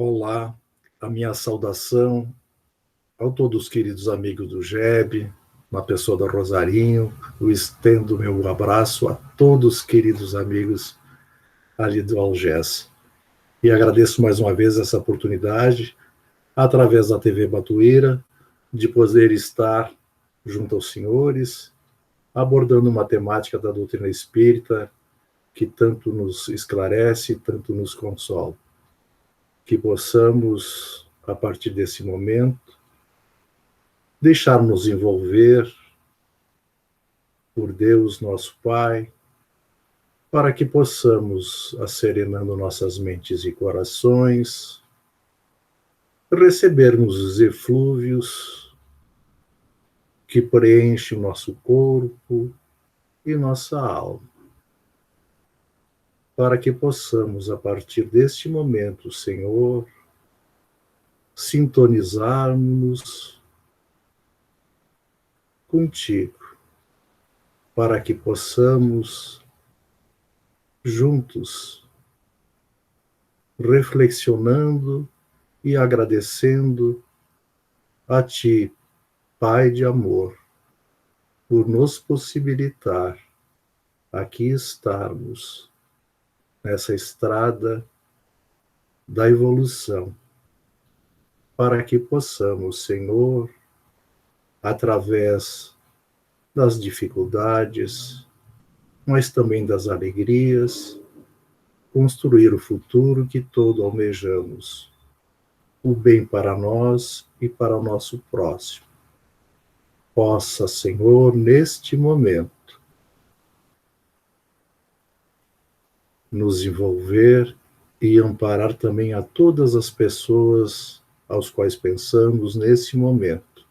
Olá, a minha saudação a todos os queridos amigos do GEB, na pessoa da Rosarinho. Eu estendo meu abraço a todos os queridos amigos ali do Algés. E agradeço mais uma vez essa oportunidade, através da TV Batuíra, de poder estar junto aos senhores, abordando uma temática da doutrina espírita que tanto nos esclarece, tanto nos consola. Que possamos, a partir desse momento, deixar-nos envolver por Deus, nosso Pai, para que possamos, asserenando nossas mentes e corações, recebermos os eflúvios que preenchem o nosso corpo e nossa alma, para que possamos, a partir deste momento, Senhor, sintonizarmos contigo, para que possamos, juntos, reflexionando e agradecendo a Ti, Pai de amor, por nos possibilitar aqui estarmos nessa estrada da evolução, para que possamos, Senhor, através das dificuldades, mas também das alegrias, construir o futuro que todo almejamos, o bem para nós e para o nosso próximo. Possa, Senhor, neste momento, nos envolver e amparar também a todas as pessoas aos quais pensamos nesse momento,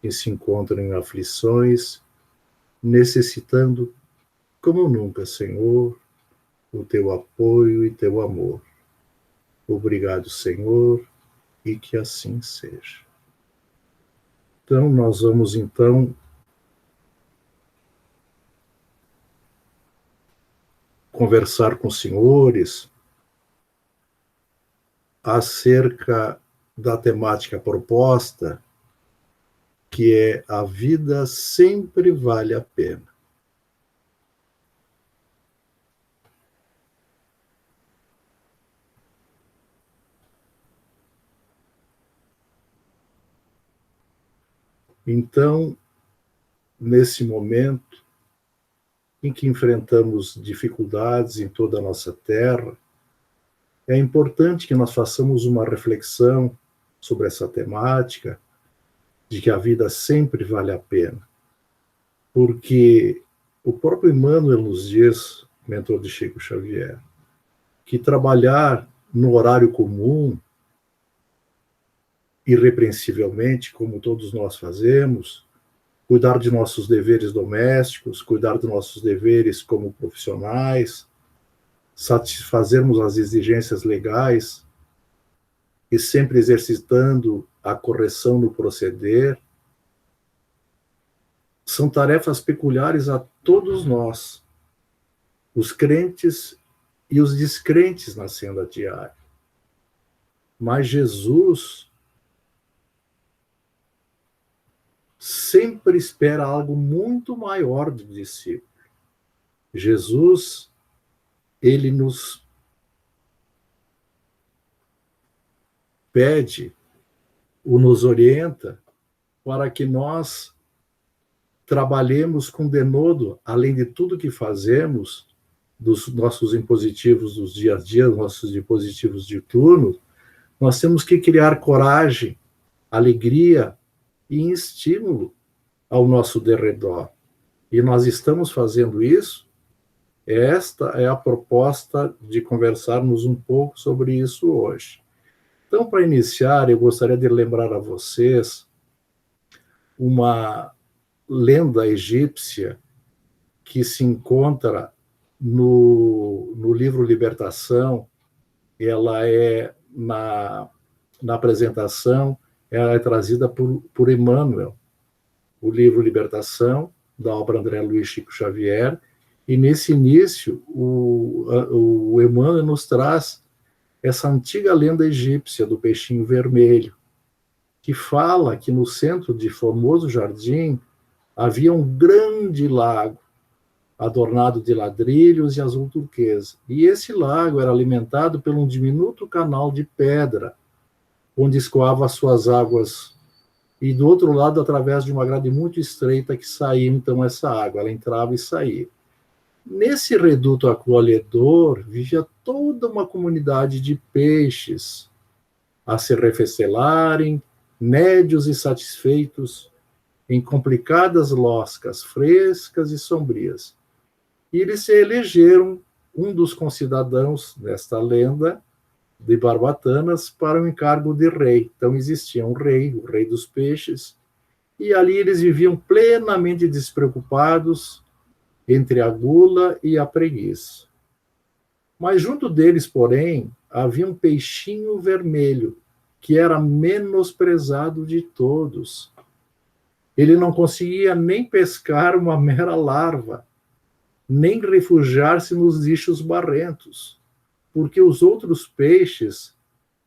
que se encontram em aflições, necessitando, como nunca, Senhor, o Teu apoio e Teu amor. Obrigado, Senhor, e que assim seja. Então, nós vamos, conversar com os senhores acerca da temática proposta, que é a vida sempre vale a pena. Então, nesse momento em que enfrentamos dificuldades em toda a nossa terra, é importante que nós façamos uma reflexão sobre essa temática, de que a vida sempre vale a pena. Porque o próprio Emmanuel nos diz, mentor de Chico Xavier, que trabalhar no horário comum, irrepreensivelmente, como todos nós fazemos, cuidar de nossos deveres domésticos, cuidar dos nossos deveres como profissionais, satisfazermos as exigências legais e sempre exercitando a correção no proceder, são tarefas peculiares a todos nós, os crentes e os descrentes na senda diária. Mas Jesus sempre espera algo muito maior do discípulo. Jesus, ele nos pede, ou nos orienta, para que nós trabalhemos com denodo, além de tudo que fazemos, dos nossos impositivos dos dia a dia, dos nossos impositivos diuturnos, nós temos que criar coragem, alegria e estímulo ao nosso derredor. E nós estamos fazendo isso. Esta é a proposta de conversarmos um pouco sobre isso hoje. Então, para iniciar, eu gostaria de lembrar a vocês uma lenda egípcia que se encontra no livro Libertação. Ela é, na apresentação, ela é trazida por Emmanuel, o livro Libertação, da obra André Luiz Chico Xavier, e nesse início o Emmanuel nos traz essa antiga lenda egípcia do peixinho vermelho, que fala que no centro de Formoso Jardim havia um grande lago, adornado de ladrilhos e azul turquesa. E esse lago era alimentado por um diminuto canal de pedra, onde escoava as suas águas, e do outro lado, através de uma grade muito estreita que saía então essa água, ela entrava e saía. Nesse reduto acolhedor vivia toda uma comunidade de peixes a se refestelarem, nédios e satisfeitos, em complicadas loscas frescas e sombrias. E eles se elegeram um dos concidadãos desta lenda de Barbatanas para o encargo de rei. Então existia um rei, o rei dos peixes, e ali eles viviam plenamente despreocupados entre a gula e a preguiça. Mas junto deles, porém, havia um peixinho vermelho, que era menosprezado de todos. Ele não conseguia nem pescar uma mera larva, nem refugiar-se nos lixos barrentos, porque os outros peixes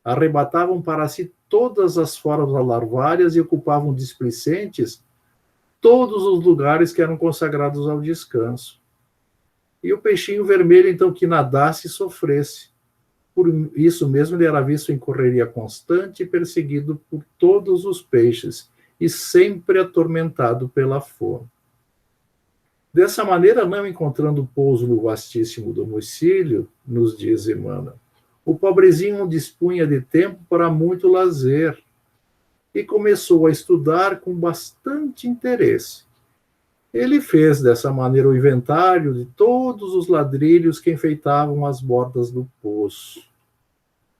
arrebatavam para si todas as formas larvárias e ocupavam displicentes todos os lugares que eram consagrados ao descanso. E o peixinho vermelho, então, que nadasse e sofresse. Por isso mesmo, ele era visto em correria constante e perseguido por todos os peixes, e sempre atormentado pela fome. Dessa maneira, não encontrando pouso no vastíssimo domicílio, nos diz Emmanuel, o pobrezinho não dispunha de tempo para muito lazer e começou a estudar com bastante interesse. Ele fez dessa maneira o inventário de todos os ladrilhos que enfeitavam as bordas do poço.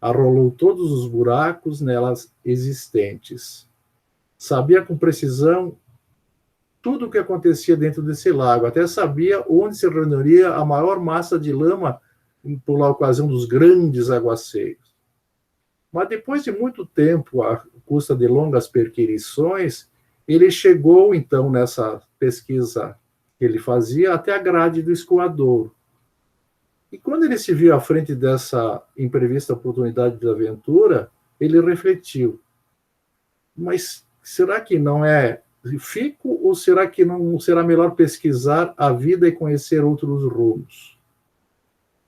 Arrolou todos os buracos nelas existentes. Sabia com precisão tudo o que acontecia dentro desse lago, até sabia onde se reuniria a maior massa de lama por ocasião dos grandes aguaceiros. Mas depois de muito tempo, à custa de longas perquirições, ele chegou, então, nessa pesquisa que ele fazia, até a grade do escoadouro. E quando ele se viu à frente dessa imprevista oportunidade de aventura, ele refletiu, mas será que não é fico ou será que não será melhor pesquisar a vida e conhecer outros rumos?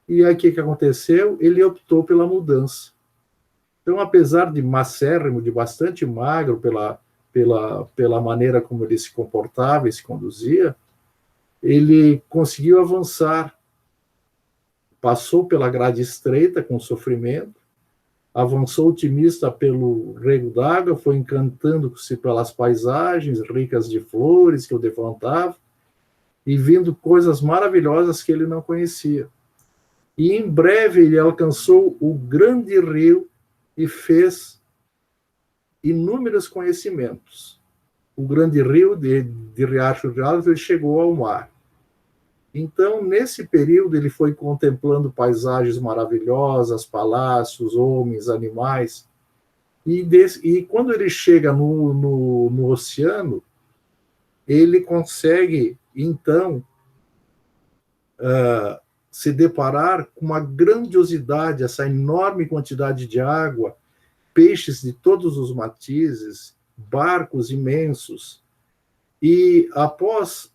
E aí o que aconteceu? Ele optou pela mudança. Então, apesar de macérrimo, de bastante magro pela maneira como ele se comportava e se conduzia, ele conseguiu avançar. Passou pela grade estreita com sofrimento, avançou otimista pelo rego d'água, foi encantando-se pelas paisagens ricas de flores que o defrontavam e vendo coisas maravilhosas que ele não conhecia. E em breve ele alcançou o grande rio e fez inúmeros conhecimentos. O grande rio de Riacho de Alves chegou ao mar. Então, nesse período, ele foi contemplando paisagens maravilhosas, palácios, homens, animais. E quando ele chega no oceano, ele consegue, então, se deparar com uma grandiosidade, essa enorme quantidade de água, peixes de todos os matizes, barcos imensos. E após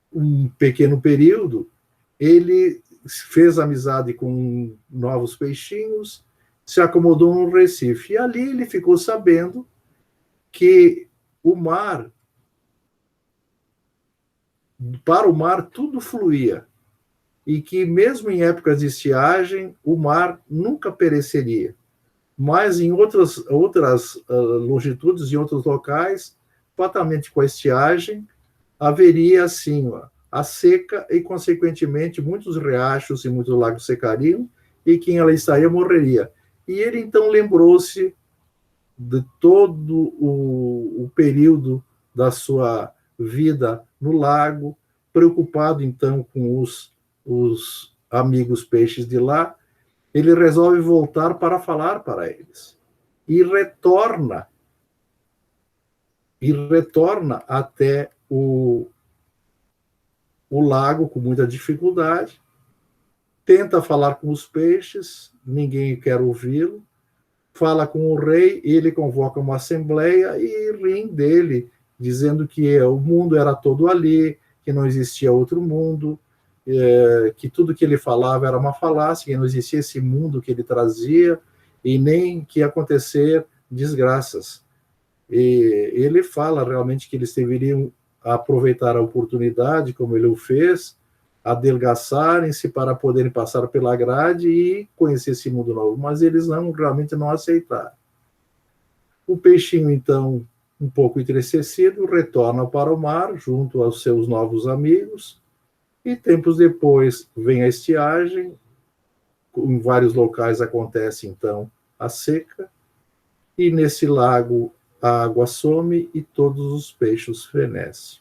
um pequeno período, ele fez amizade com novos peixinhos, se acomodou no Recife. E ali ele ficou sabendo que para o mar tudo fluía, e que mesmo em épocas de estiagem, o mar nunca pereceria. Mas em outras longitudes, em outros locais, fatalmente com a estiagem, haveria, assim, a seca e, consequentemente, muitos riachos e muitos lagos secariam e quem ali estaria morreria. E ele, então, lembrou-se de todo o período da sua vida no lago, preocupado, então, com os amigos peixes de lá. Ele resolve voltar para falar para eles. E retorna até o lago com muita dificuldade, tenta falar com os peixes, ninguém quer ouvi-lo, fala com o rei, ele convoca uma assembleia e riem dele, dizendo que o mundo era todo ali, que não existia outro mundo, que tudo que ele falava era uma falácia, que não existia esse mundo que ele trazia, e nem que ia acontecer desgraças. E ele fala realmente que eles deveriam aproveitar a oportunidade, como ele o fez, adelgaçarem-se para poderem passar pela grade e conhecer esse mundo novo, mas eles realmente não aceitaram. O peixinho, então, um pouco entristecido, retorna para o mar junto aos seus novos amigos, e tempos depois vem a estiagem, em vários locais acontece então a seca, e nesse lago a água some e todos os peixes fenecem.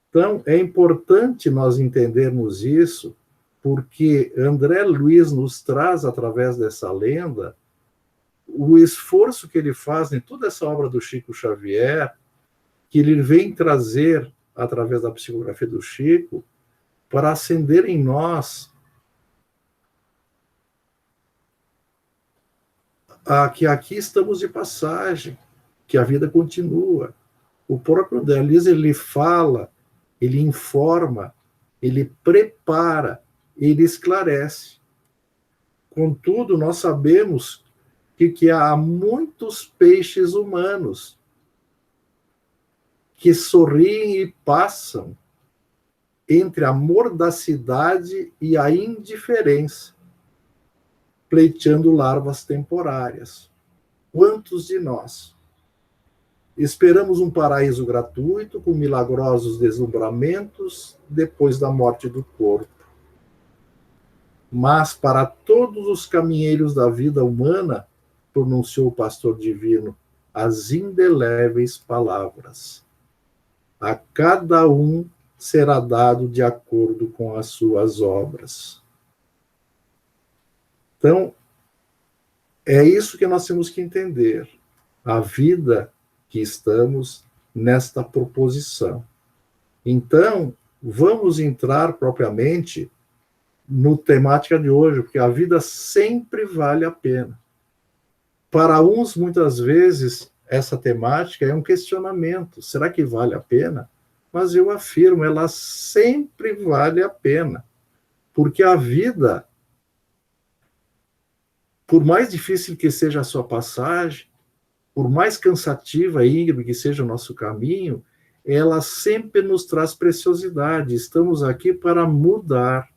Então, é importante nós entendermos isso, porque André Luiz nos traz, através dessa lenda, o esforço que ele faz em toda essa obra do Chico Xavier, que ele vem trazer, através da psicografia do Chico, para acender em nós que aqui estamos de passagem, que a vida continua. O próprio André Luiz, ele fala, ele informa, ele prepara, ele esclarece. Contudo, nós sabemos que há muitos peixes humanos que sorriem e passam entre a mordacidade e a indiferença, pleiteando larvas temporárias. Quantos de nós esperamos um paraíso gratuito, com milagrosos deslumbramentos, depois da morte do corpo? Mas para todos os caminheiros da vida humana, pronunciou o pastor divino as indeléveis palavras: a cada um será dado de acordo com as suas obras. Então, é isso que nós temos que entender. A vida que estamos nesta proposição. Então, vamos entrar propriamente no temática de hoje, porque a vida sempre vale a pena. Para uns, muitas vezes, essa temática é um questionamento. Será que vale a pena? Mas eu afirmo, ela sempre vale a pena. Porque a vida, por mais difícil que seja a sua passagem, por mais cansativa e íngreme que seja o nosso caminho, ela sempre nos traz preciosidade. Estamos aqui para mudar,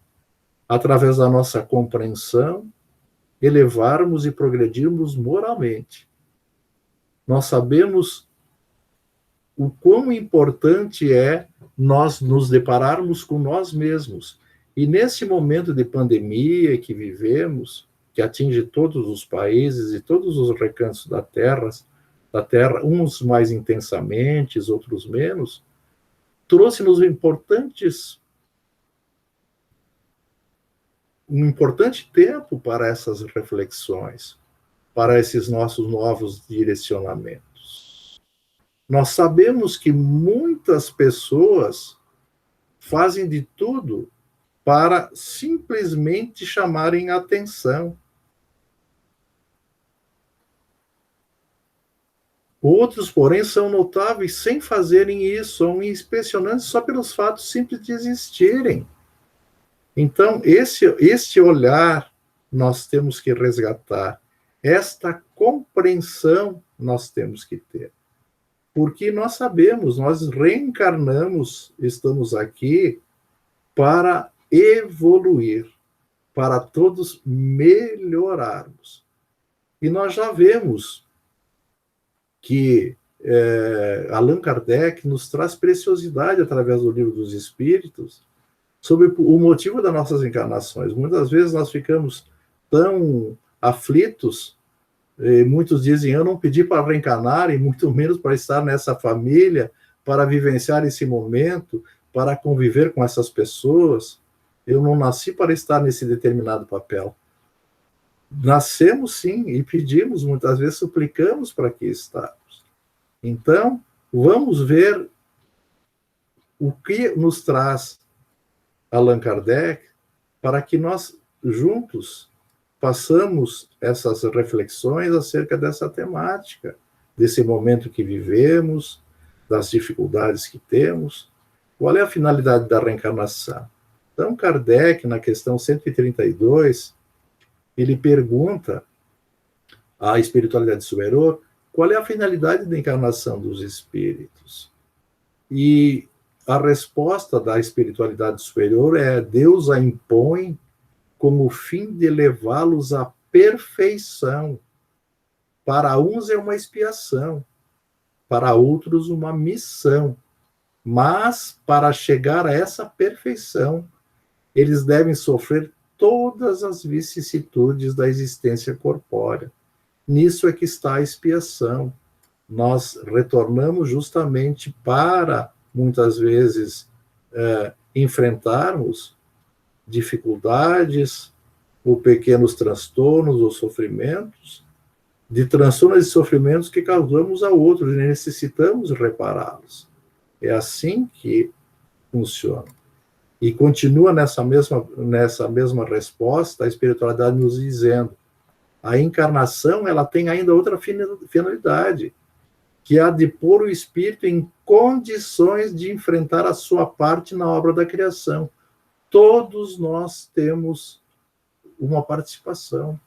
através da nossa compreensão, elevarmos e progredirmos moralmente. Nós sabemos o quão importante é nós nos depararmos com nós mesmos. E nesse momento de pandemia que vivemos, que atinge todos os países e todos os recantos da Terra, uns mais intensamente, outros menos, trouxe-nos um importante tempo para essas reflexões, para esses nossos novos direcionamentos. Nós sabemos que muitas pessoas fazem de tudo para simplesmente chamarem atenção. Outros, porém, são notáveis sem fazerem isso, são inspecionantes só pelos fatos simples de existirem. Então, este olhar nós temos que resgatar, esta compreensão nós temos que ter. Porque nós sabemos, nós reencarnamos, estamos aqui para evoluir, para todos melhorarmos. E nós já vemos que Allan Kardec nos traz preciosidade através do Livro dos Espíritos sobre o motivo das nossas encarnações. Muitas vezes nós ficamos tão aflitos, muitos dizem, eu não pedi para reencarnar, e muito menos para estar nessa família, para vivenciar esse momento, para conviver com essas pessoas. Eu não nasci para estar nesse determinado papel. Nascemos sim, e pedimos, muitas vezes suplicamos para que estarmos. Então, vamos ver o que nos traz Allan Kardec para que nós juntos façamos essas reflexões acerca dessa temática, desse momento que vivemos, das dificuldades que temos. Qual é a finalidade da reencarnação? Então, Kardec, na questão 132, ele pergunta à espiritualidade superior qual é a finalidade da encarnação dos espíritos. E a resposta da espiritualidade superior é: Deus a impõe com o fim de levá-los à perfeição. Para uns é uma expiação, para outros uma missão. Mas, para chegar a essa perfeição, eles devem sofrer todas as vicissitudes da existência corpórea. Nisso é que está a expiação. Nós retornamos justamente para, muitas vezes, enfrentarmos dificuldades, ou pequenos transtornos ou sofrimentos, de transtornos e sofrimentos que causamos a outros, e necessitamos repará-los. É assim que funciona. E continua nessa mesma resposta a espiritualidade nos dizendo: a encarnação ela tem ainda outra finalidade, que é a de pôr o espírito em condições de enfrentar a sua parte na obra da criação. Todos nós temos uma participação,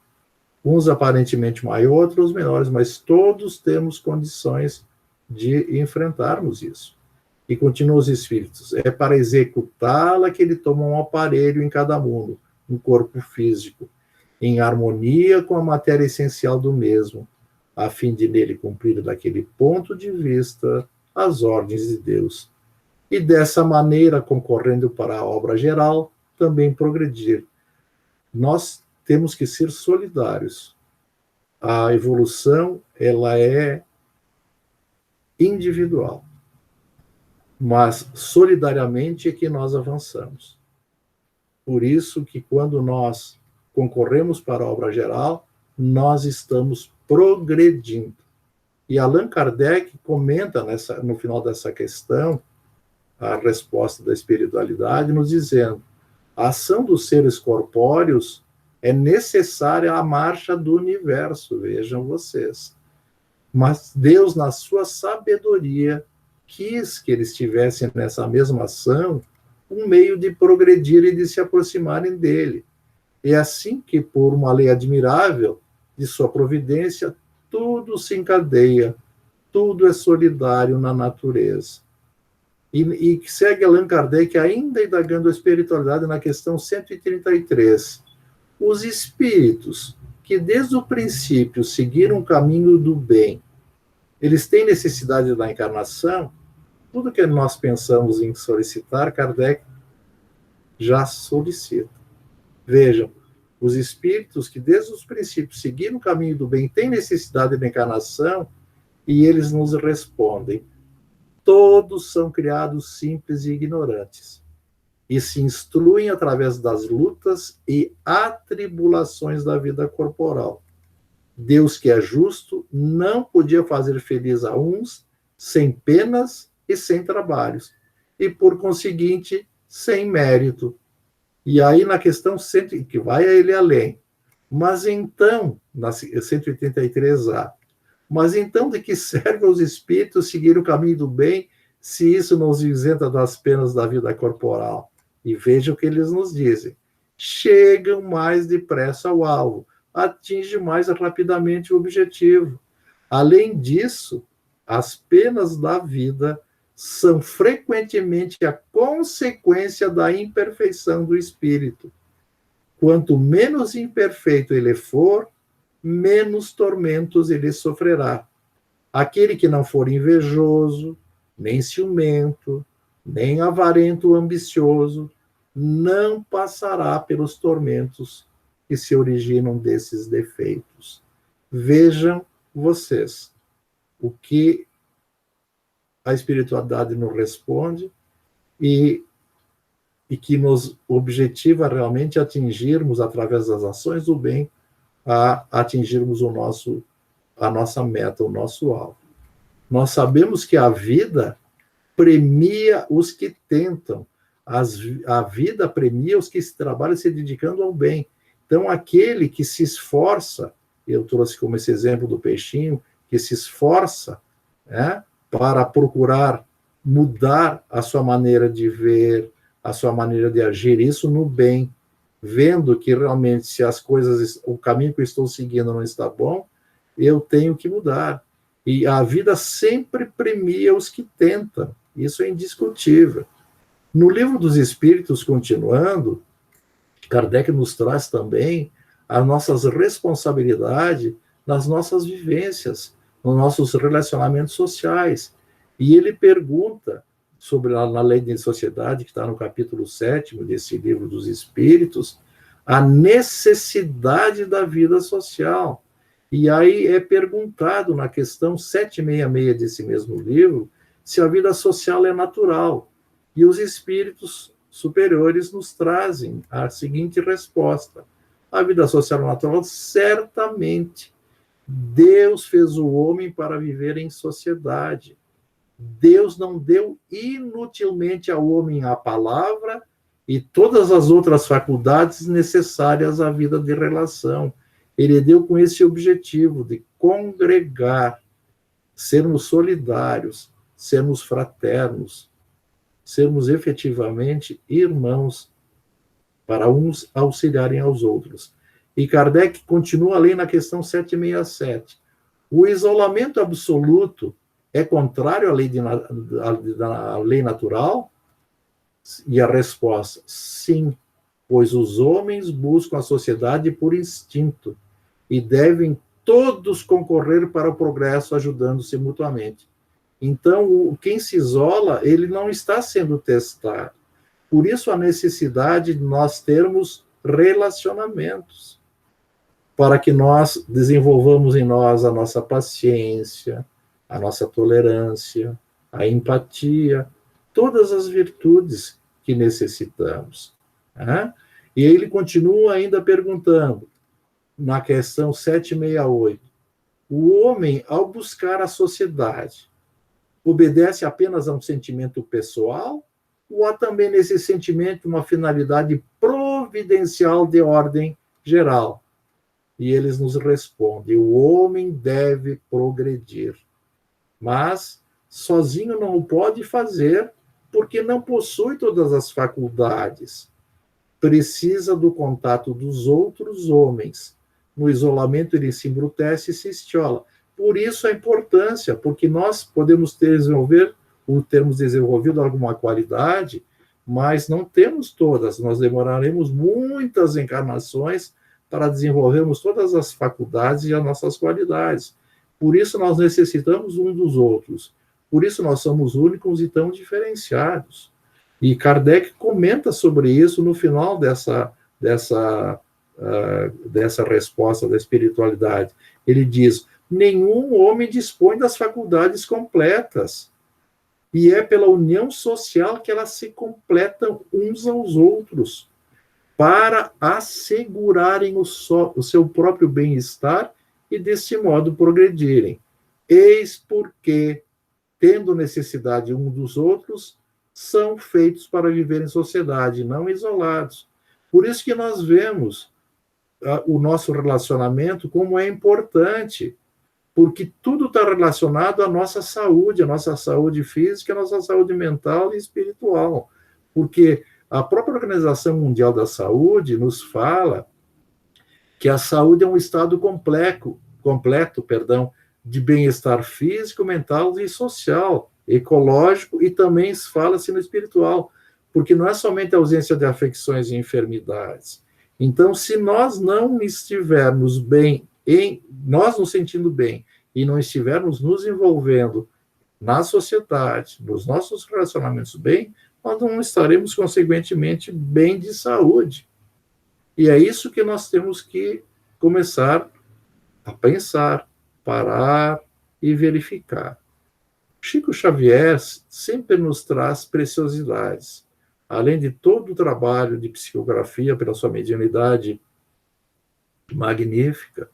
uns aparentemente maiores, outros menores, mas todos temos condições de enfrentarmos isso. E continuam os espíritos: é para executá-la que ele toma um aparelho em cada mundo, um corpo físico, em harmonia com a matéria essencial do mesmo, a fim de nele cumprir daquele ponto de vista as ordens de Deus. E dessa maneira, concorrendo para a obra geral, também progredir. Nós temos que ser solidários. A evolução, ela é individual, mas solidariamente é que nós avançamos. Por isso que quando nós concorremos para a obra geral, nós estamos progredindo. E Allan Kardec comenta no final dessa questão a resposta da espiritualidade, nos dizendo: a ação dos seres corpóreos é necessária à marcha do universo, vejam vocês. Mas Deus, na sua sabedoria, quis que eles tivessem nessa mesma ação um meio de progredir e de se aproximarem dele. É assim que, por uma lei admirável de sua providência, tudo se encadeia, tudo é solidário na natureza. E segue Allan Kardec, ainda indagando a espiritualidade, na questão 133. Os espíritos que desde o princípio seguiram o caminho do bem, eles têm necessidade da encarnação? Tudo que nós pensamos em solicitar, Kardec já solicita. Vejam, os espíritos que desde os princípios seguiram o caminho do bem têm necessidade da encarnação, e eles nos respondem: todos são criados simples e ignorantes, e se instruem através das lutas e atribulações da vida corporal. Deus, que é justo, não podia fazer feliz a uns sem penas e sem trabalhos, e, por conseguinte, sem mérito. E aí, na questão 100, que vai a ele além, mas então, na 183A, mas então de que serve aos espíritos seguir o caminho do bem, se isso não os isenta das penas da vida corporal? E veja o que eles nos dizem: chegam mais depressa ao alvo, atinge mais rapidamente o objetivo. Além disso, as penas da vida são frequentemente a consequência da imperfeição do espírito. Quanto menos imperfeito ele for, menos tormentos ele sofrerá. Aquele que não for invejoso, nem ciumento, nem avarento ou ambicioso, não passará pelos tormentos que se originam desses defeitos. Vejam vocês o que a espiritualidade nos responde e que nos objetiva realmente atingirmos, através das ações do bem, a atingirmos a nossa meta, o nosso alvo. Nós sabemos que a vida premia os que tentam, a vida premia os que se trabalham se dedicando ao bem. Então, aquele que se esforça, eu trouxe como esse exemplo do peixinho, que se esforça, né, para procurar mudar a sua maneira de ver, a sua maneira de agir, isso no bem, vendo que realmente se as coisas, o caminho que eu estou seguindo não está bom, eu tenho que mudar. E a vida sempre premia os que tentam, isso é indiscutível. No Livro dos Espíritos, continuando, Kardec nos traz também as nossas responsabilidades nas nossas vivências, nos nossos relacionamentos sociais. E ele pergunta sobre a lei de sociedade, que está no capítulo 7 desse Livro dos Espíritos, a necessidade da vida social. E aí é perguntado na questão 766 desse mesmo livro, se a vida social é natural. E os espíritos superiores nos trazem a seguinte resposta: a vida social natural, certamente. Deus fez o homem para viver em sociedade. Deus não deu inutilmente ao homem a palavra e todas as outras faculdades necessárias à vida de relação. Ele deu com esse objetivo de congregar, sermos solidários, sermos fraternos, sermos efetivamente irmãos, para uns auxiliarem aos outros. E Kardec continua ali na questão 767. O isolamento absoluto é contrário à lei natural? E a resposta, sim, pois os homens buscam a sociedade por instinto e devem todos concorrer para o progresso, ajudando-se mutuamente. Então, quem se isola, ele não está sendo testado. Por isso, a necessidade de nós termos relacionamentos, para que nós desenvolvamos em nós a nossa paciência, a nossa tolerância, a empatia, todas as virtudes que necessitamos. Né? E ele continua ainda perguntando, na questão 768, o homem, ao buscar a sociedade, obedece apenas a um sentimento pessoal ou há também nesse sentimento uma finalidade providencial de ordem geral? E eles nos respondem, o homem deve progredir, mas sozinho não o pode fazer porque não possui todas as faculdades. Precisa do contato dos outros homens. No isolamento ele se embrutece e se estiola. Por isso a importância, porque nós podemos termos desenvolvido alguma qualidade, mas não temos todas. Nós demoraremos muitas encarnações para desenvolvermos todas as faculdades e as nossas qualidades. Por isso nós necessitamos um dos outros. Por isso nós somos únicos e tão diferenciados. E Kardec comenta sobre isso no final dessa resposta da espiritualidade. Ele diz, nenhum homem dispõe das faculdades completas. E é pela união social que elas se completam uns aos outros, para assegurarem o seu próprio bem-estar e, desse modo, progredirem. Eis porque, tendo necessidade um dos outros, são feitos para viver em sociedade, não isolados. Por isso que nós vemos o nosso relacionamento como é importante, porque tudo está relacionado à nossa saúde física, à nossa saúde mental e espiritual. Porque a própria Organização Mundial da Saúde nos fala que a saúde é um estado completo, de bem-estar físico, mental e social, ecológico, e também fala-se no espiritual, porque não é somente a ausência de afecções e enfermidades. Então, se nós não estivermos bem, nós nos sentindo bem, e não estivermos nos envolvendo na sociedade, nos nossos relacionamentos bem, nós não estaremos, consequentemente, bem de saúde. E é isso que nós temos que começar a pensar, parar e verificar. Chico Xavier sempre nos traz preciosidades. Além de todo o trabalho de psicografia pela sua mediunidade magnífica,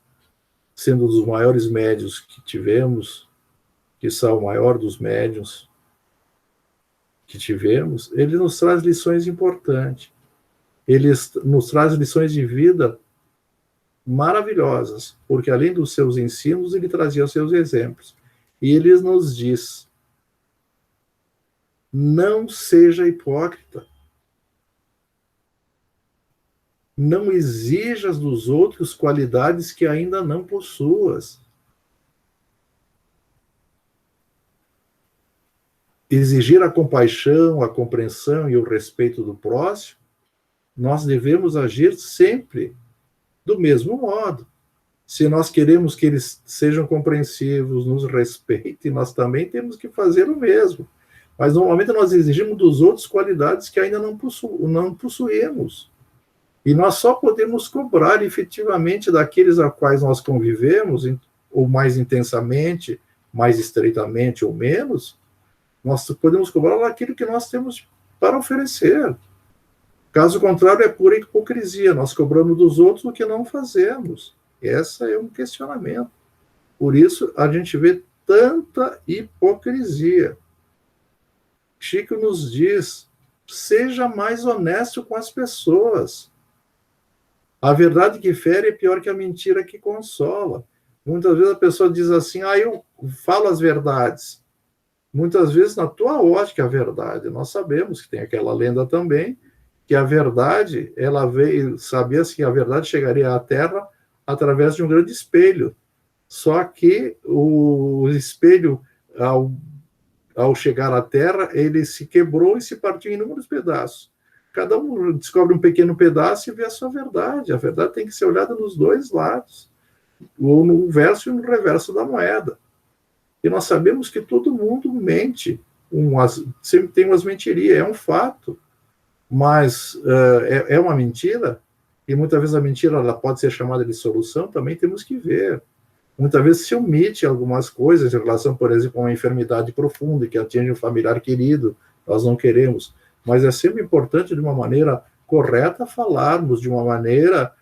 sendo um dos maiores médiuns que tivemos, quiçá o maior dos médiuns que tivemos, ele nos traz lições importantes. Ele nos traz lições de vida maravilhosas, porque além dos seus ensinos, ele trazia os seus exemplos. E ele nos diz: não seja hipócrita. Não exijas dos outros qualidades que ainda não possuas. Exigir a compaixão, a compreensão e o respeito do próximo, nós devemos agir sempre do mesmo modo. Se nós queremos que eles sejam compreensivos, nos respeitem, nós também temos que fazer o mesmo. Mas normalmente nós exigimos dos outros qualidades que ainda não possuímos. E nós só podemos cobrar efetivamente daqueles a quais nós convivemos, ou mais intensamente, mais estreitamente ou menos, nós podemos cobrar daquilo que nós temos para oferecer. Caso contrário, é pura hipocrisia. Nós cobramos dos outros o que não fazemos. Esse é um questionamento. Por isso, a gente vê tanta hipocrisia. Chico nos diz: seja mais honesto com as pessoas. A verdade que fere é pior que a mentira que consola. Muitas vezes a pessoa diz assim: eu falo as verdades. Muitas vezes, na tua ótica, a verdade. Nós sabemos que tem aquela lenda também, que a verdade, ela veio, sabia-se que a verdade chegaria à Terra através de um grande espelho. Só que o espelho, ao chegar à Terra, ele se quebrou e se partiu em inúmeros pedaços. Cada um descobre um pequeno pedaço e vê a sua verdade. A verdade tem que ser olhada nos dois lados, ou no verso e no reverso da moeda. E nós sabemos que todo mundo mente, sempre tem umas mentirias, é um fato, mas é uma mentira, e muitas vezes a mentira ela pode ser chamada de solução, também temos que ver. Muitas vezes se omite algumas coisas em relação, por exemplo, a uma enfermidade profunda que atinge um familiar querido, nós não queremos. Mas é sempre importante, de uma maneira correta, falarmos de uma maneira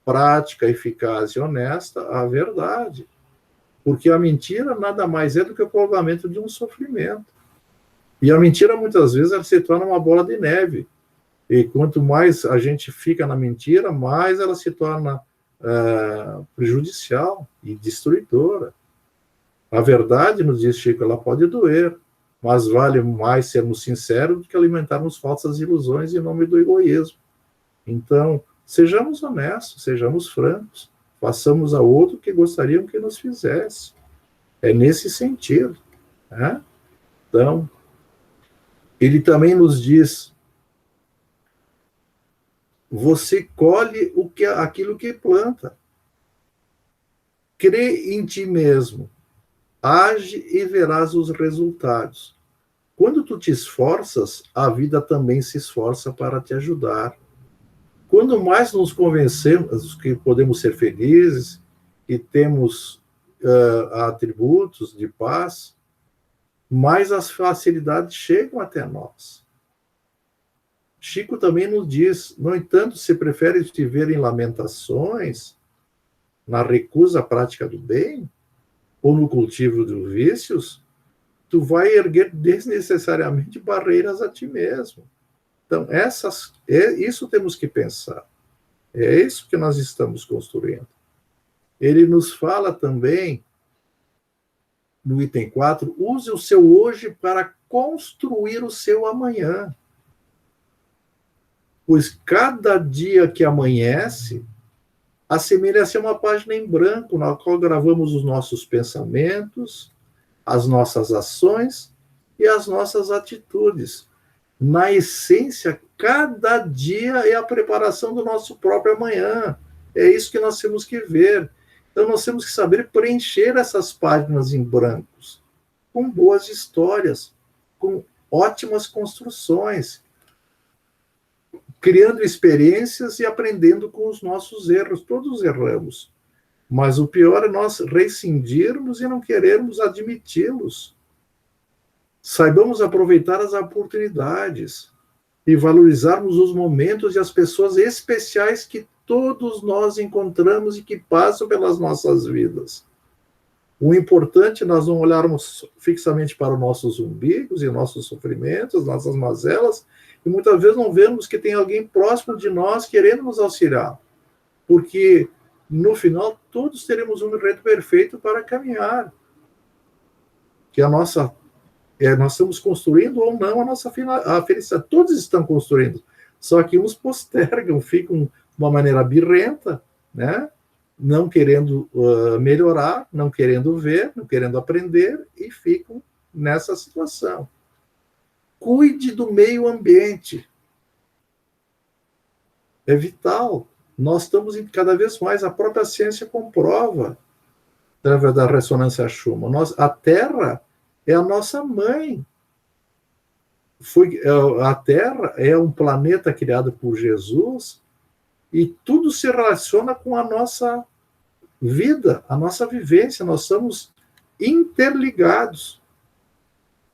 prática, eficaz e honesta a verdade. Porque a mentira nada mais é do que o prolongamento de um sofrimento. E a mentira, muitas vezes, ela se torna uma bola de neve. E quanto mais a gente fica na mentira, mais ela se torna prejudicial e destruidora. A verdade, nos diz Chico, ela pode doer, mas vale mais sermos sinceros do que alimentarmos falsas ilusões em nome do egoísmo. Então, sejamos honestos, sejamos francos, façamos ao outro o que gostariam que nos fizesse. É nesse sentido. Né? Então, ele também nos diz: você colhe aquilo que planta. Crê em ti mesmo. Age e verás os resultados. Quando tu te esforças, a vida também se esforça para te ajudar. Quando mais nos convencemos que podemos ser felizes e temos atributos de paz, mais as facilidades chegam até nós. Chico também nos diz: no entanto, se preferes viver em lamentações, na recusa à prática do bem, ou no cultivo dos vícios, tu vai erguer desnecessariamente barreiras a ti mesmo. Então, isso temos que pensar. É isso que nós estamos construindo. Ele nos fala também, no item 4, use o seu hoje para construir o seu amanhã. Pois cada dia que amanhece assemelha-se a uma página em branco, na qual gravamos os nossos pensamentos, as nossas ações e as nossas atitudes. Na essência, cada dia é a preparação do nosso próprio amanhã. É isso que nós temos que ver. Então, nós temos que saber preencher essas páginas em brancos, com boas histórias, com ótimas construções, criando experiências e aprendendo com os nossos erros. Todos erramos. Mas o pior é nós rescindirmos e não querermos admiti-los. Saibamos aproveitar as oportunidades e valorizarmos os momentos e as pessoas especiais que todos nós encontramos e que passam pelas nossas vidas. O importante é nós não olharmos fixamente para os nossos umbigos e nossos sofrimentos, nossas mazelas, e muitas vezes não vemos que tem alguém próximo de nós querendo nos auxiliar. Porque no final, todos teremos um enredo perfeito para caminhar. Que nós estamos construindo ou não a felicidade. Todos estão construindo. Só que uns postergam, ficam de uma maneira birrenta, né? Não querendo melhorar, não querendo ver, não querendo aprender, e ficam nessa situação. Cuide do meio ambiente. É vital. Nós estamos cada vez mais, a própria ciência comprova, através da ressonância Schumann, a Terra é a nossa mãe. A Terra é um planeta criado por Jesus e tudo se relaciona com a nossa vida, a nossa vivência. Nós somos interligados.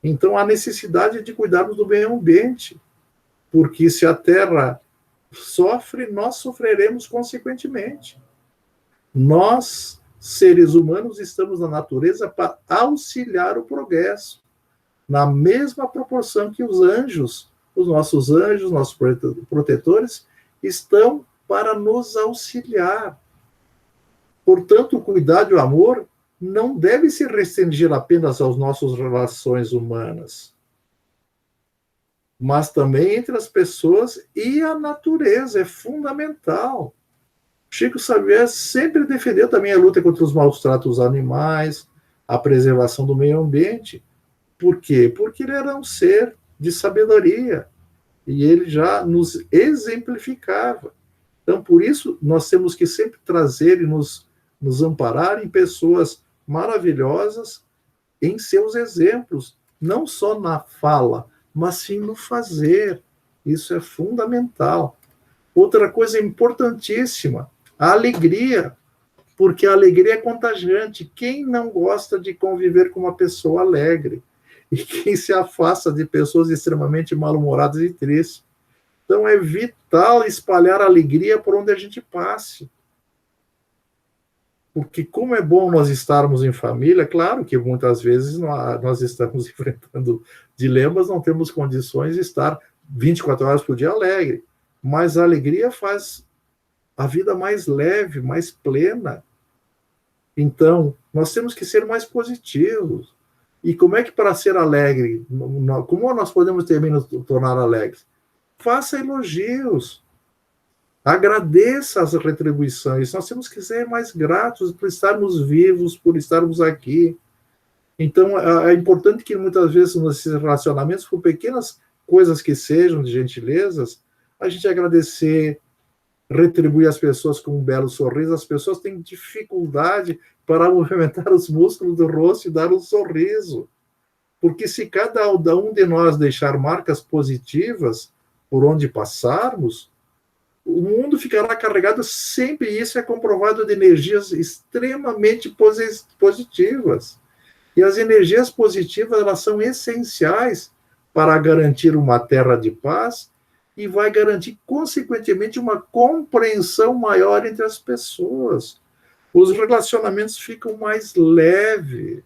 Então, há necessidade de cuidarmos do meio ambiente, porque se a Terra sofre, nós sofreremos consequentemente. Nós, seres humanos, estamos na natureza para auxiliar o progresso, na mesma proporção que os anjos, os nossos protetores, estão para nos auxiliar. Portanto, o cuidado e o amor não deve se restringir apenas às nossas relações humanas, mas também entre as pessoas e a natureza, é fundamental. Chico Xavier sempre defendeu também a luta contra os maus tratos aos animais, a preservação do meio ambiente. Por quê? Porque ele era um ser de sabedoria e ele já nos exemplificava. Então, por isso, nós temos que sempre trazer e nos amparar em pessoas maravilhosas, em seus exemplos, não só na fala, mas sim no fazer. Isso é fundamental. Outra coisa importantíssima, a alegria, porque a alegria é contagiante. Quem não gosta de conviver com uma pessoa alegre? E quem se afasta de pessoas extremamente mal-humoradas e tristes? Então, é vital espalhar alegria por onde a gente passe. Porque como é bom nós estarmos em família, claro que muitas vezes nós estamos enfrentando dilemas, não temos condições de estar 24 horas por dia alegre. Mas a alegria faz a vida mais leve, mais plena. Então, nós temos que ser mais positivos. E como é que para ser alegre, como nós podemos também nos tornar alegres? Faça elogios. Agradeça as retribuições. Nós temos que ser mais gratos por estarmos vivos, por estarmos aqui. Então, é importante que muitas vezes nos relacionamentos, por pequenas coisas que sejam, de gentilezas, a gente agradecer, retribuir as pessoas com um belo sorriso. As pessoas têm dificuldade para movimentar os músculos do rosto e dar um sorriso. Porque se cada um de nós deixar marcas positivas por onde passarmos, o mundo ficará carregado sempre, isso é comprovado, de energias extremamente positivas. E as energias positivas, elas são essenciais para garantir uma terra de paz e vai garantir, consequentemente, uma compreensão maior entre as pessoas. Os relacionamentos ficam mais leves.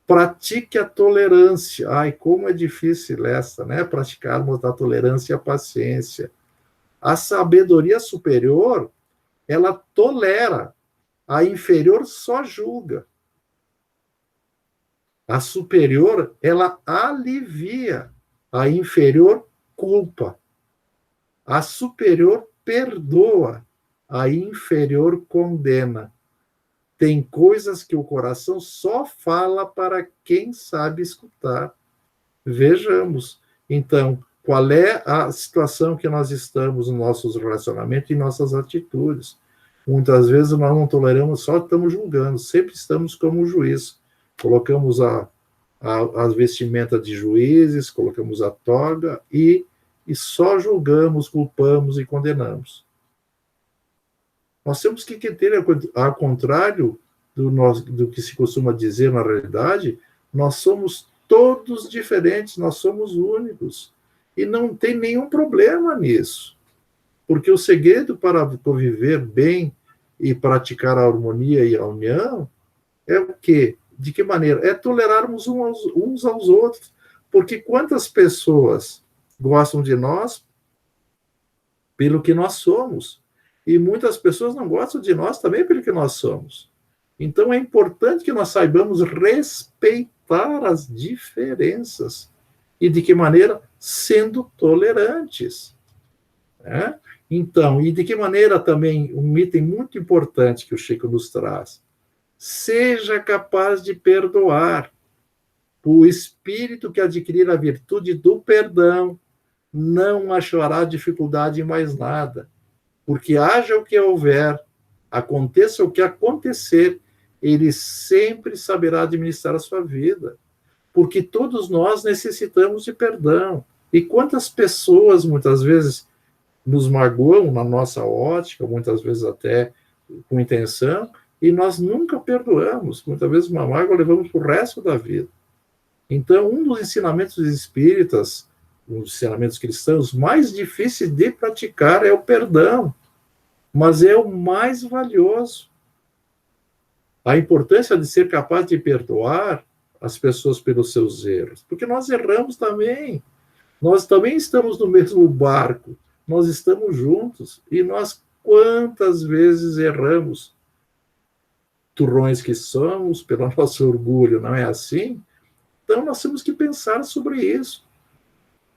Pratique a tolerância. Ai, como é difícil essa, né? Praticarmos a tolerância e a paciência. A sabedoria superior, ela tolera. A inferior só julga. A superior, ela alivia. A inferior, culpa. A superior perdoa. A inferior condena. Tem coisas que o coração só fala para quem sabe escutar. Vejamos, então, qual é a situação que nós estamos nos nossos relacionamentos e nossas atitudes. Muitas vezes nós não toleramos, só estamos julgando, sempre estamos como juiz. Colocamos as vestimentas de juízes, colocamos a toga e só julgamos, culpamos e condenamos. Nós temos que ter, ao contrário do que se costuma dizer na realidade, nós somos todos diferentes, nós somos únicos. E não tem nenhum problema nisso. Porque o segredo para conviver bem e praticar a harmonia e a união é o quê? De que maneira? É tolerarmos uns aos outros. Porque quantas pessoas gostam de nós pelo que nós somos? E muitas pessoas não gostam de nós também pelo que nós somos. Então é importante que nós saibamos respeitar as diferenças. E de que maneira? Sendo tolerantes. Né? Então, e de que maneira também, um item muito importante que o Chico nos traz, seja capaz de perdoar. O espírito que adquirir a virtude do perdão não achará dificuldade em mais nada, porque haja o que houver, aconteça o que acontecer, ele sempre saberá administrar a sua vida, porque todos nós necessitamos de perdão. E quantas pessoas, muitas vezes, nos magoam na nossa ótica, muitas vezes até com intenção, e nós nunca perdoamos. Muitas vezes uma mágoa levamos para o resto da vida. Então, um dos ensinamentos espíritas, um dos ensinamentos cristãos mais difíceis de praticar é o perdão, mas é o mais valioso. A importância de ser capaz de perdoar as pessoas pelos seus erros, porque nós erramos também. Nós também estamos no mesmo barco, nós estamos juntos, e nós quantas vezes erramos? Turrões que somos, pelo nosso orgulho, não é assim? Então, nós temos que pensar sobre isso.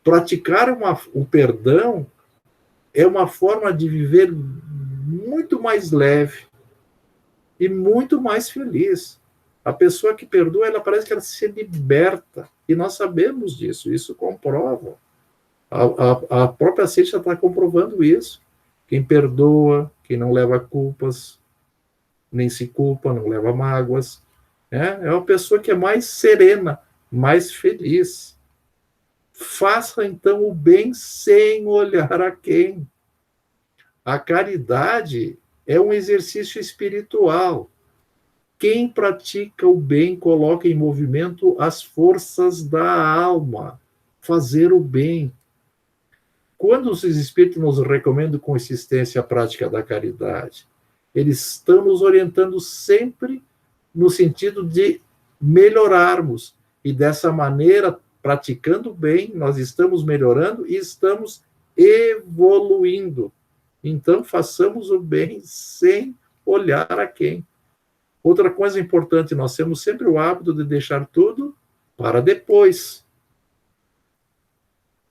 Praticar o perdão é uma forma de viver muito mais leve e muito mais feliz. A pessoa que perdoa, ela parece que ela se liberta. E nós sabemos disso, isso comprova. A própria ciência está comprovando isso. Quem perdoa, quem não leva culpas, nem se culpa, não leva mágoas, é uma pessoa que é mais serena, mais feliz. Faça, então, o bem sem olhar a quem. A caridade é um exercício espiritual. Quem pratica o bem coloca em movimento as forças da alma. Fazer o bem. Quando os espíritos nos recomendam com insistência a prática da caridade, eles estão nos orientando sempre no sentido de melhorarmos. E dessa maneira, praticando o bem, nós estamos melhorando e estamos evoluindo. Então, façamos o bem sem olhar a quem. Outra coisa importante, nós temos sempre o hábito de deixar tudo para depois.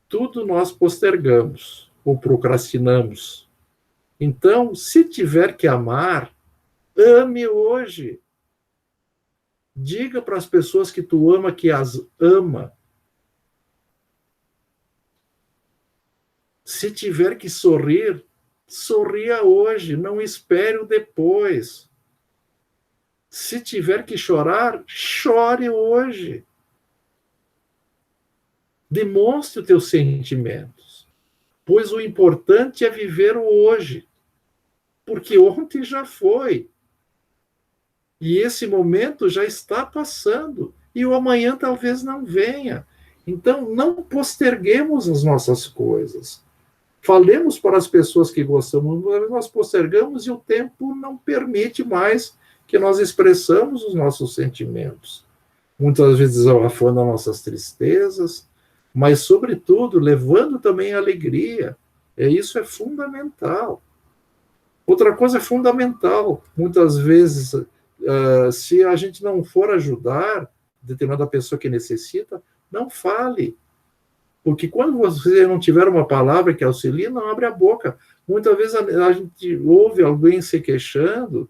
Tudo nós postergamos ou procrastinamos. Então, se tiver que amar, ame hoje. Diga para as pessoas que tu ama que as ama. Se tiver que sorrir, sorria hoje, não espere o depois. Se tiver que chorar, chore hoje. Demonstre os teus sentimentos, pois o importante é viver o hoje, porque ontem já foi. E esse momento já está passando, e o amanhã talvez não venha. Então, não posterguemos as nossas coisas. Falemos para as pessoas que gostamos, nós postergamos e o tempo não permite mais que nós expressamos os nossos sentimentos. Muitas vezes abafando as nossas tristezas, mas, sobretudo, levando também a alegria. Isso é fundamental. Outra coisa é fundamental, muitas vezes, se a gente não for ajudar determinada pessoa que necessita, não fale. Porque quando você não tiver uma palavra que auxilie, não abre a boca. Muitas vezes a gente ouve alguém se queixando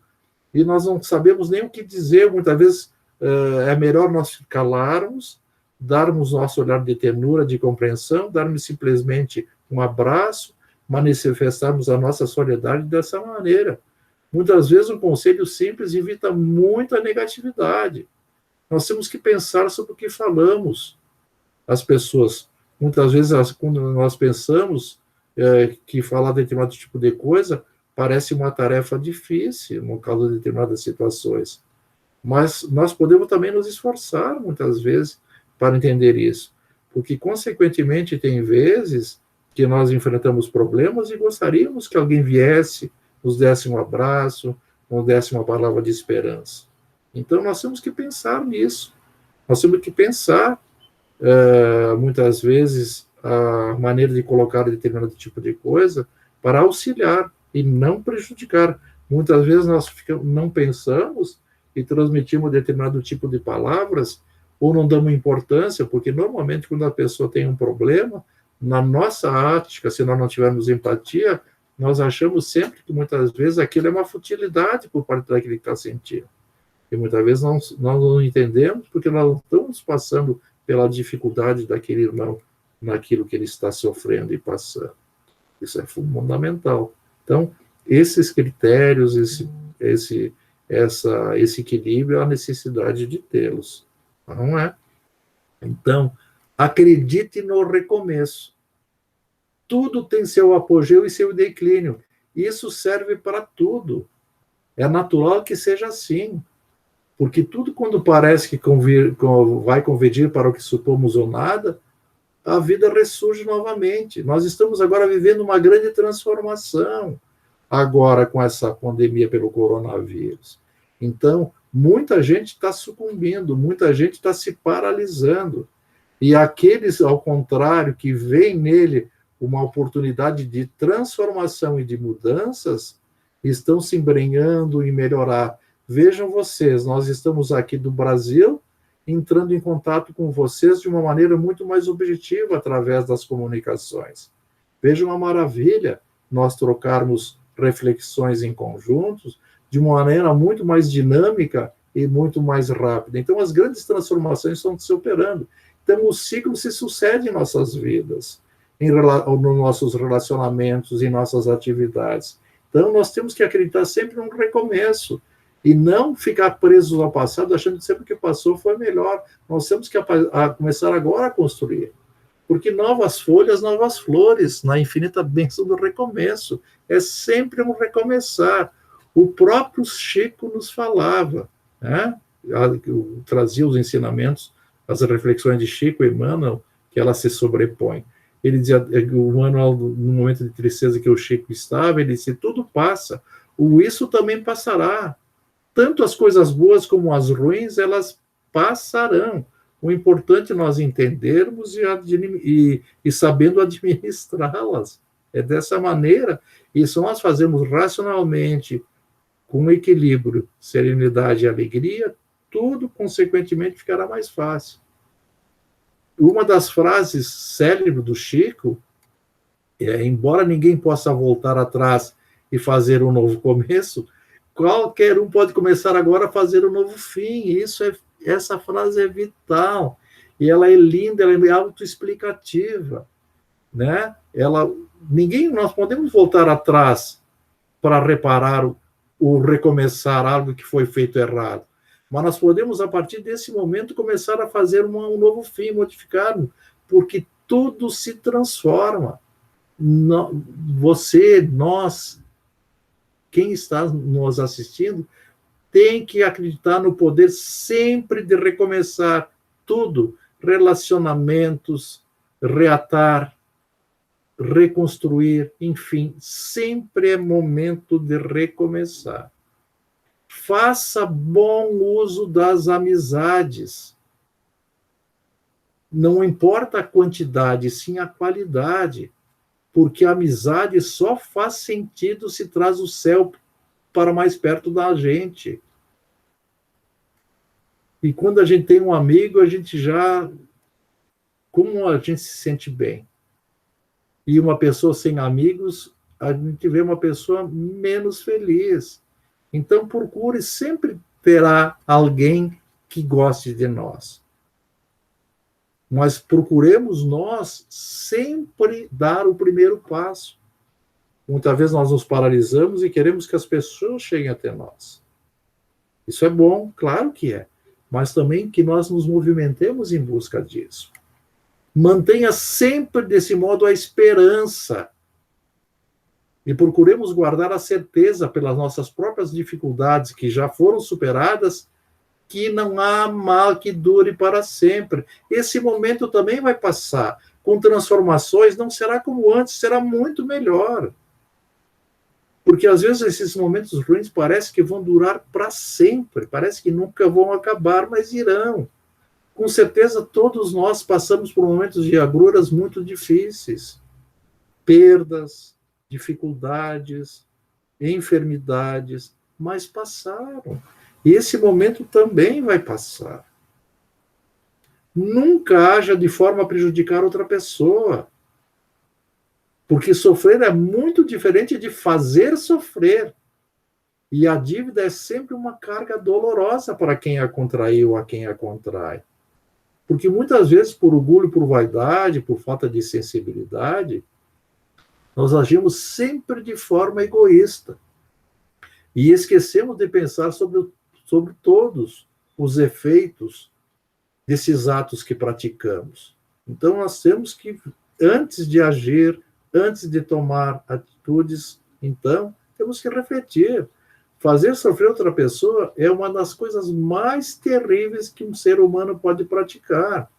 e nós não sabemos nem o que dizer. Muitas vezes é melhor nós calarmos, darmos nosso olhar de ternura, de compreensão, darmos simplesmente um abraço, manifestarmos a nossa solidariedade dessa maneira. Muitas vezes um conselho simples evita muita negatividade. Nós temos que pensar sobre o que falamos. As pessoas, muitas vezes, quando nós pensamos que falar determinado tipo de coisa parece uma tarefa difícil no caso de determinadas situações. Mas nós podemos também nos esforçar, muitas vezes, para entender isso. Porque, consequentemente, tem vezes que nós enfrentamos problemas e gostaríamos que alguém viesse, nos desse um abraço, nos desse uma palavra de esperança. Então, nós temos que pensar nisso. Nós temos que pensar, muitas vezes, a maneira de colocar determinado tipo de coisa para auxiliar. e não prejudicar. Muitas vezes nós não pensamos e transmitimos determinado tipo de palavras ou não damos importância, porque normalmente quando a pessoa tem um problema, na nossa ótica, se nós não tivermos empatia, nós achamos sempre que muitas vezes aquilo é uma futilidade por parte daquele que está sentindo. E muitas vezes nós não entendemos porque nós estamos passando pela dificuldade daquele irmão naquilo que ele está sofrendo e passando. Isso é fundamental. Então, esses critérios, esse equilíbrio, a necessidade de tê-los. Não é? Então, acredite no recomeço. Tudo tem seu apogeu e seu declínio. Isso serve para tudo. É natural que seja assim. Porque tudo, quando parece que vai convergir para o que supomos ou nada, a vida ressurge novamente. Nós estamos agora vivendo uma grande transformação, agora com essa pandemia pelo coronavírus. Então, muita gente está sucumbindo, muita gente está se paralisando. E aqueles, ao contrário, que veem nele uma oportunidade de transformação e de mudanças, estão se embrenhando em melhorar. Vejam vocês, nós estamos aqui do Brasil, entrando em contato com vocês de uma maneira muito mais objetiva através das comunicações. Vejam uma maravilha nós trocarmos reflexões em conjuntos de uma maneira muito mais dinâmica e muito mais rápida. Então, as grandes transformações estão se operando. Então, o ciclo se sucede em nossas vidas, nos nossos relacionamentos, em nossas atividades. Então, nós temos que acreditar sempre num recomeço e não ficar presos ao passado, achando que sempre o que passou foi melhor. Nós temos que começar agora a construir. Porque novas folhas, novas flores, na infinita bênção do recomeço. É sempre um recomeçar. O próprio Chico nos falava, né? Trazia os ensinamentos, as reflexões de Chico e Emmanuel, que elas se sobrepõem. Ele dizia, o Emmanuel, no momento de tristeza que o Chico estava, ele disse, tudo passa, o isso também passará. Tanto as coisas boas como as ruins, elas passarão. O importante é nós entendermos e sabendo administrá-las. É dessa maneira, e se nós fazemos racionalmente, com equilíbrio, serenidade e alegria, tudo, consequentemente, ficará mais fácil. Uma das frases célebres do Chico é, embora ninguém possa voltar atrás e fazer um novo começo, qualquer um pode começar agora a fazer um novo fim. Essa frase é vital. E ela é linda, ela é autoexplicativa, né? Nós podemos voltar atrás para reparar ou recomeçar algo que foi feito errado. Mas nós podemos, a partir desse momento, começar a fazer um novo fim, modificar, porque tudo se transforma. Você, nós, quem está nos assistindo, tem que acreditar no poder sempre de recomeçar tudo, relacionamentos, reatar, reconstruir, enfim, sempre é momento de recomeçar. Faça bom uso das amizades. Não importa a quantidade, sim a qualidade, porque a amizade só faz sentido se traz o céu para mais perto da gente. E quando a gente tem um amigo, a gente já... Como a gente se sente bem? E uma pessoa sem amigos, a gente vê uma pessoa menos feliz. Então, procure, sempre terá alguém que goste de nós. Mas procuremos nós sempre dar o primeiro passo. Muitas vezes nós nos paralisamos e queremos que as pessoas cheguem até nós. Isso é bom, claro que é, mas também que nós nos movimentemos em busca disso. Mantenha sempre, desse modo, a esperança. E procuremos guardar a certeza, pelas nossas próprias dificuldades que já foram superadas, que não há mal que dure para sempre. Esse momento também vai passar. Com transformações, não será como antes, será muito melhor. Porque, às vezes, esses momentos ruins parece que vão durar para sempre, parece que nunca vão acabar, mas irão. Com certeza, todos nós passamos por momentos de agruras muito difíceis. Perdas, dificuldades, enfermidades, mas passaram. E esse momento também vai passar. Nunca haja de forma a prejudicar outra pessoa. Porque sofrer é muito diferente de fazer sofrer. E a dívida é sempre uma carga dolorosa para quem a contraiu ou a quem a contrai. Porque muitas vezes, por orgulho, por vaidade, por falta de sensibilidade, nós agimos sempre de forma egoísta. E esquecemos de pensar sobre todos os efeitos desses atos que praticamos. Então, nós temos que, antes de agir, antes de tomar atitudes, então, temos que refletir. Fazer sofrer outra pessoa é uma das coisas mais terríveis que um ser humano pode praticar.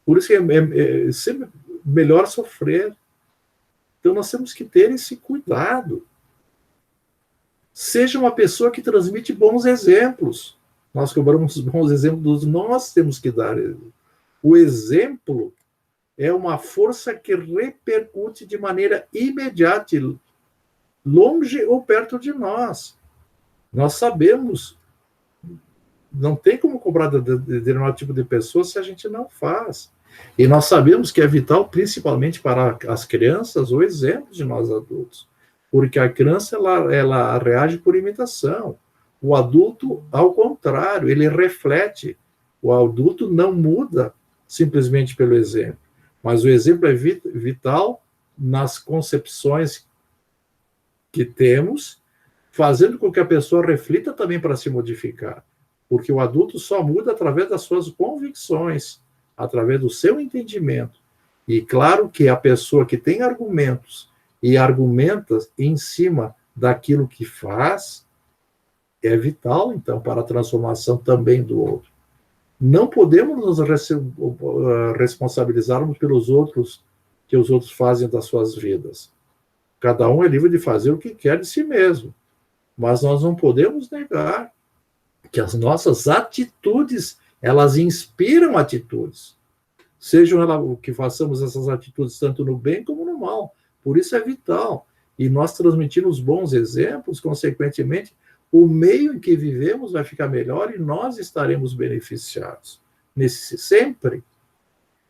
Por isso que é sempre melhor sofrer. Então, nós temos que ter esse cuidado. Seja uma pessoa que transmite bons exemplos. Nós cobramos bons exemplos, nós temos que dar. O exemplo é uma força que repercute de maneira imediata, longe ou perto de nós. Nós sabemos, não tem como cobrar de determinado tipo de pessoa se a gente não faz. E nós sabemos que é vital, principalmente para as crianças, o exemplo de nós adultos. Porque a criança ela reage por imitação. O adulto, ao contrário, ele reflete. O adulto não muda simplesmente pelo exemplo. Mas o exemplo é vital nas concepções que temos, fazendo com que a pessoa reflita também para se modificar. Porque o adulto só muda através das suas convicções, através do seu entendimento. E claro que a pessoa que tem argumentos e argumenta em cima daquilo que faz, é vital, então, para a transformação também do outro. Não podemos nos responsabilizarmos pelos outros, que os outros fazem das suas vidas. Cada um é livre de fazer o que quer de si mesmo. Mas nós não podemos negar que as nossas atitudes, elas inspiram atitudes. Sejam elas que façamos essas atitudes tanto no bem como no mal. Por isso é vital. E nós transmitindo os bons exemplos, consequentemente, o meio em que vivemos vai ficar melhor e nós estaremos beneficiados. Sempre,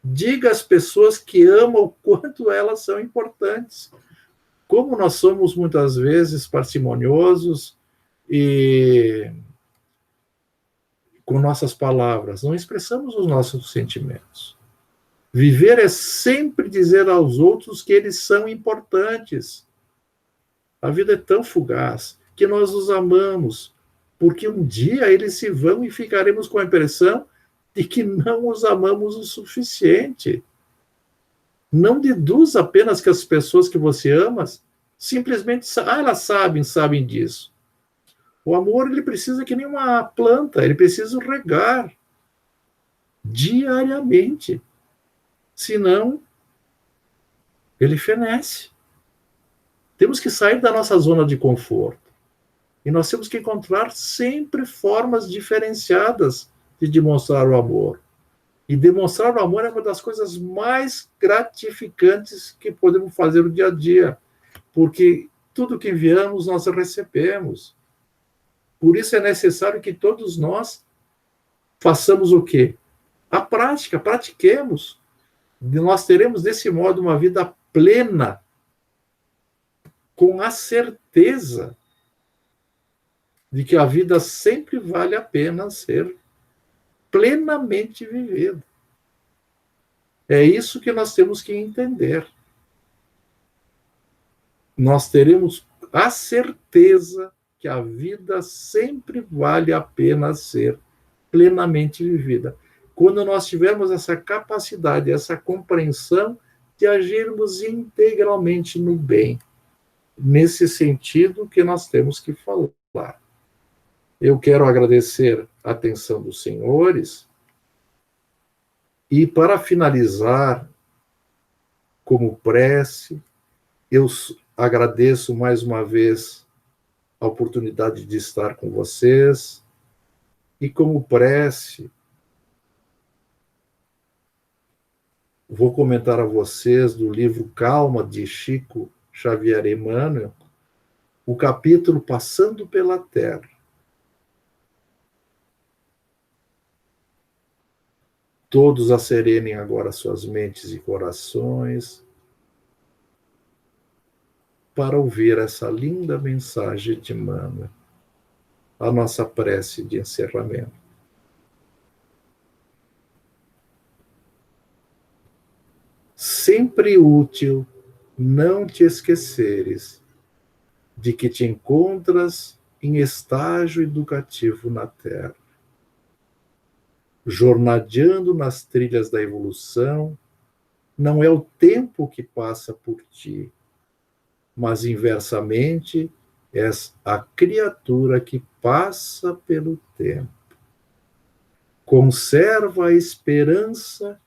diga às pessoas que amam o quanto elas são importantes. Como nós somos muitas vezes parcimoniosos e com nossas palavras, não expressamos os nossos sentimentos. Viver é sempre dizer aos outros que eles são importantes. A vida é tão fugaz que nós os amamos, porque um dia eles se vão e ficaremos com a impressão de que não os amamos o suficiente. Não deduz apenas que as pessoas que você ama simplesmente elas sabem disso. O amor, ele precisa que nem uma planta, ele precisa regar diariamente. Senão, ele fenece. Temos que sair da nossa zona de conforto. E nós temos que encontrar sempre formas diferenciadas de demonstrar o amor. E demonstrar o amor é uma das coisas mais gratificantes que podemos fazer no dia a dia. Porque tudo que enviamos, nós recebemos. Por isso é necessário que todos nós façamos o quê? A prática, pratiquemos. Nós teremos, desse modo, uma vida plena, com a certeza de que a vida sempre vale a pena ser plenamente vivida. É isso que nós temos que entender. Nós teremos a certeza que a vida sempre vale a pena ser plenamente vivida. Quando nós tivermos essa capacidade, essa compreensão de agirmos integralmente no bem. Nesse sentido que nós temos que falar. Eu quero agradecer a atenção dos senhores e, para finalizar, como prece, eu agradeço mais uma vez a oportunidade de estar com vocês e, como prece, vou comentar a vocês do livro Calma, de Chico Xavier Emmanuel, o capítulo Passando pela Terra. Todos acerenem agora suas mentes e corações para ouvir essa linda mensagem de Emmanuel, a nossa prece de encerramento. Sempre útil não te esqueceres de que te encontras em estágio educativo na Terra, jornadeando nas trilhas da evolução. Não é o tempo que passa por ti, mas inversamente és a criatura que passa pelo tempo. Conserva a esperança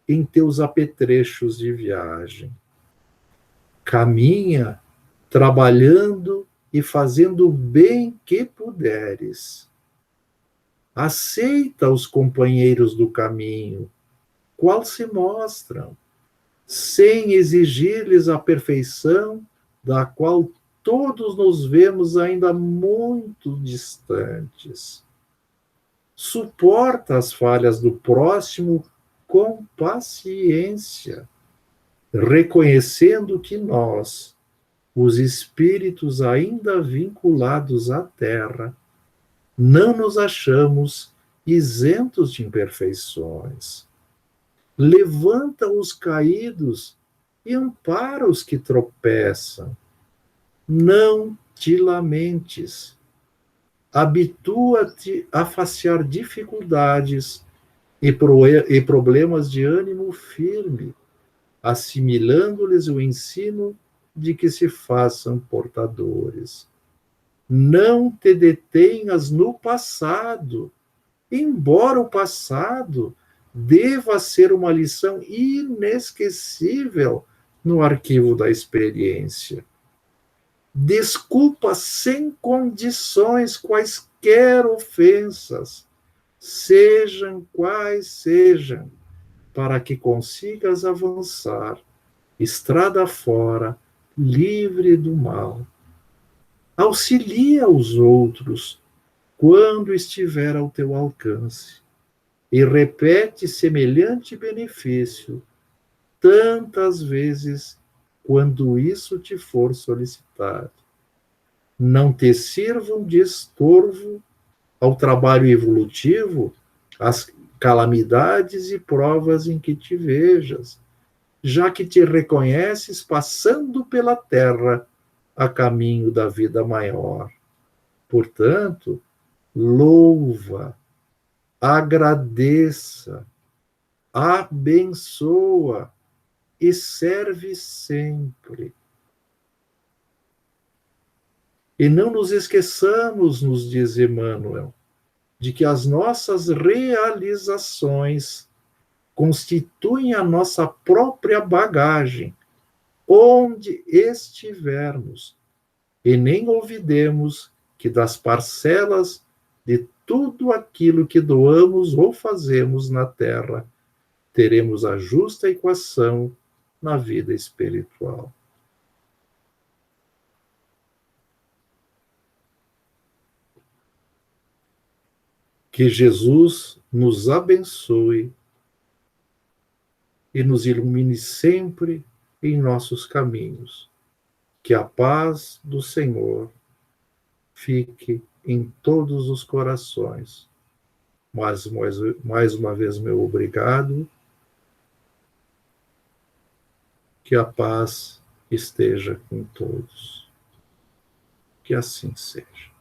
em teus apetrechos de viagem. Caminha trabalhando e fazendo o bem que puderes. Aceita os companheiros do caminho, qual se mostram, sem exigir-lhes a perfeição da qual todos nos vemos ainda muito distantes. Suporta as falhas do próximo com paciência, reconhecendo que nós, os espíritos ainda vinculados à terra, não nos achamos isentos de imperfeições. Levanta os caídos e ampara os que tropeçam. Não te lamentes. Habitua-te a facear dificuldades e problemas de ânimo firme, assimilando-lhes o ensino de que se façam portadores. Não te detenhas no passado, embora o passado deva ser uma lição inesquecível no arquivo da experiência. Desculpa sem condições quaisquer ofensas, sejam quais sejam, para que consigas avançar, estrada fora, livre do mal. Auxilia os outros quando estiver ao teu alcance e repete semelhante benefício tantas vezes quando isso te for solicitado. Não te sirvam de estorvo ao trabalho evolutivo as calamidades e provas em que te vejas, já que te reconheces passando pela terra a caminho da vida maior. Portanto, louva, agradeça, abençoa e serve sempre. E não nos esqueçamos, nos diz Emmanuel, de que as nossas realizações constituem a nossa própria bagagem, onde estivermos, e nem olvidemos que das parcelas de tudo aquilo que doamos ou fazemos na terra, teremos a justa equação na vida espiritual. Que Jesus nos abençoe e nos ilumine sempre em nossos caminhos. Que a paz do Senhor fique em todos os corações. Mais uma vez, meu obrigado. Que a paz esteja com todos. Que assim seja.